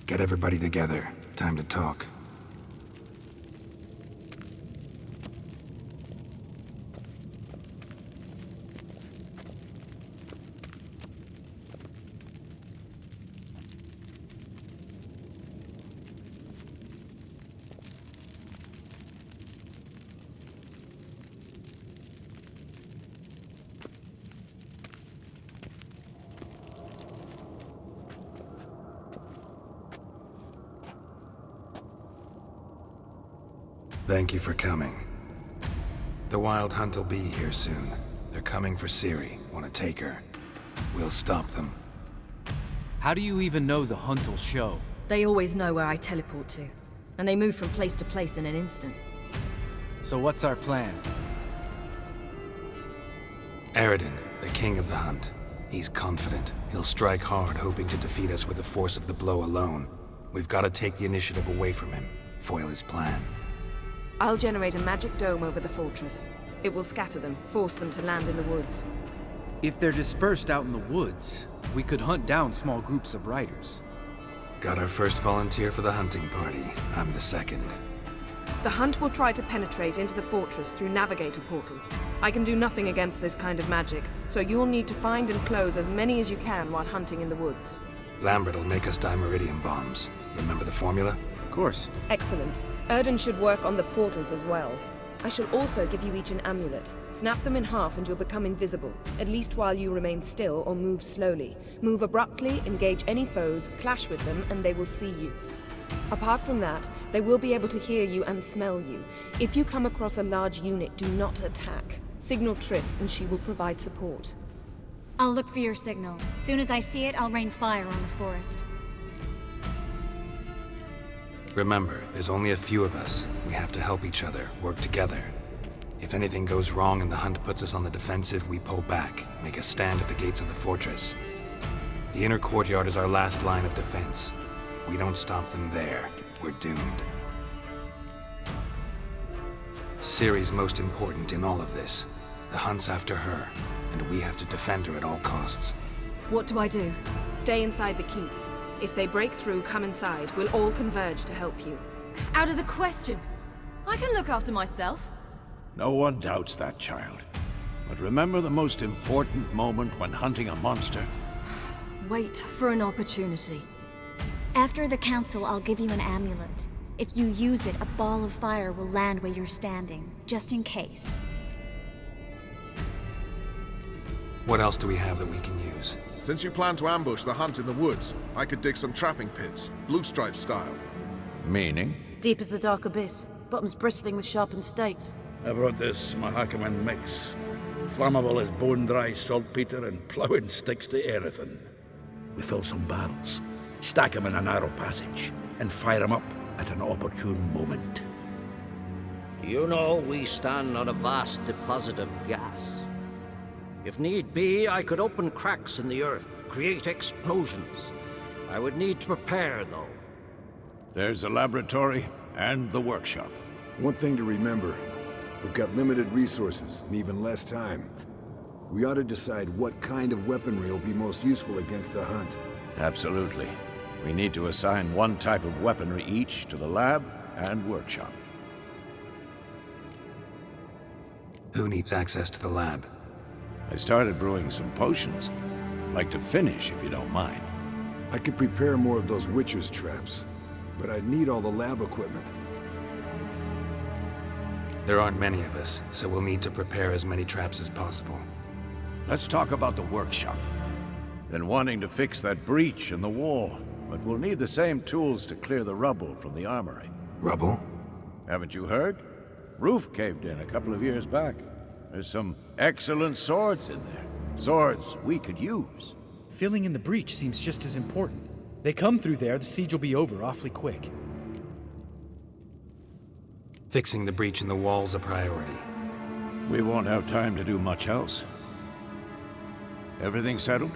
Get everybody together. Time to talk. Thank you for coming. The Wild Hunt will be here soon. They're coming for Ciri. Want to take her? We'll stop them. How do you even know the Hunt will show? They always know where I teleport to. And they move from place to place in an instant. So what's our plan? Aradin, the king of the Hunt. He's confident. He'll strike hard, hoping to defeat us with the force of the blow alone. We've got to take the initiative away from him. Foil his plan. I'll generate a magic dome over the fortress. It will scatter them, force them to land in the woods. If they're dispersed out in the woods, we could hunt down small groups of riders. Got our first volunteer for the hunting party. I'm the second. The Hunt will try to penetrate into the fortress through navigator portals. I can do nothing against this kind of magic, so you'll need to find and close as many as you can while hunting in the woods. Lambert will make us dimeridium bombs. Remember the formula? Of course. Excellent. Erden should work on the portals as well. I shall also give you each an amulet. Snap them in half and you'll become invisible, at least while you remain still or move slowly. Move abruptly, engage any foes, clash with them, and they will see you. Apart from that, they will be able to hear you and smell you. If you come across a large unit, do not attack. Signal Triss and she will provide support. I'll look for your signal. Soon as I see it, I'll rain fire on the forest. Remember, there's only a few of us. We have to help each other, work together. If anything goes wrong and the Hunt puts us on the defensive, we pull back, make a stand at the gates of the fortress. The inner courtyard is our last line of defense. If we don't stop them there, we're doomed. Ciri's most important in all of this. The Hunt's after her, and we have to defend her at all costs. What do I do? Stay inside the keep. If they break through, come inside. We'll all converge to help you. Out of the question. I can look after myself. No one doubts that, child. But remember the most important moment when hunting a monster? Wait for an opportunity. After the council, I'll give you an amulet. If you use it, a ball of fire will land where you're standing, just in case. What else do we have that we can use? Since you plan to ambush the Hunt in the woods, I could dig some trapping pits, blue stripe style. Meaning? Deep as the dark abyss, bottoms bristling with sharpened stakes. I brought this Mahakaman mix. Flammable as bone-dry saltpeter and ploughing sticks to everything. We fill some barrels, stack them in a narrow passage, and fire them up at an opportune moment. You know, we stand on a vast deposit of gas. If need be, I could open cracks in the earth, create explosions. I would need to prepare, though. There's the laboratory and the workshop. One thing to remember, we've got limited resources and even less time. We ought to decide what kind of weaponry will be most useful against the Hunt. Absolutely. We need to assign one type of weaponry each to the lab and workshop. Who needs access to the lab? I started brewing some potions. Like to finish, if you don't mind. I could prepare more of those Witcher's traps, but I'd need all the lab equipment. There aren't many of us, so we'll need to prepare as many traps as possible. Let's talk about the workshop. Been wanting to fix that breach in the wall, but we'll need the same tools to clear the rubble from the armory. Rubble? Haven't you heard? Roof caved in a couple of years back. There's some excellent swords in there. Swords we could use. Filling in the breach seems just as important. They come through there, the siege will be over awfully quick. Fixing the breach in the wall's a priority. We won't have time to do much else. Everything settled?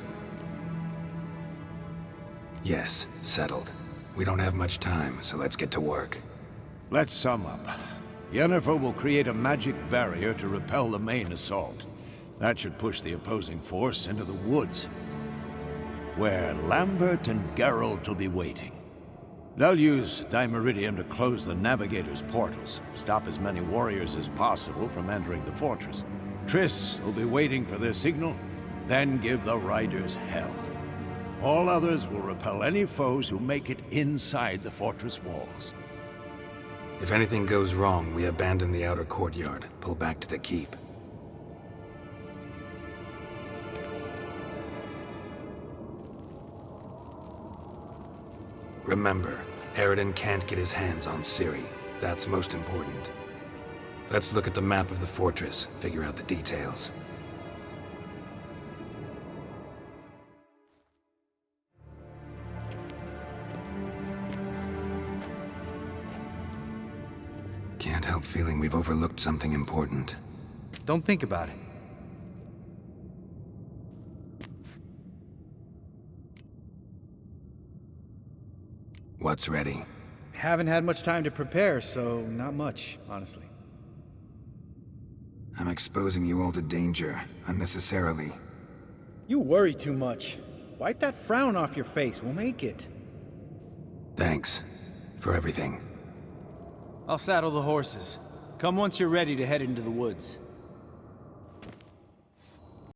Yes, settled. We don't have much time, so let's get to work. Let's sum up. Yennefer will create a magic barrier to repel the main assault. That should push the opposing force into the woods, where Lambert and Geralt will be waiting. They'll use Dimeridium to close the Navigator's portals, stop as many warriors as possible from entering the fortress. Triss will be waiting for their signal, then give the Riders hell. All others will repel any foes who make it inside the fortress walls. If anything goes wrong, we abandon the outer courtyard, pull back to the keep. Remember, Eridan can't get his hands on Ciri. That's most important. Let's look at the map of the fortress, figure out the details. Can't help feeling we've overlooked something important. Don't think about it. What's ready? Haven't had much time to prepare, so not much, honestly. I'm exposing you all to danger, unnecessarily. You worry too much. Wipe that frown off your face, we'll make it. Thanks for everything. I'll saddle the horses. Come once you're ready to head into the woods.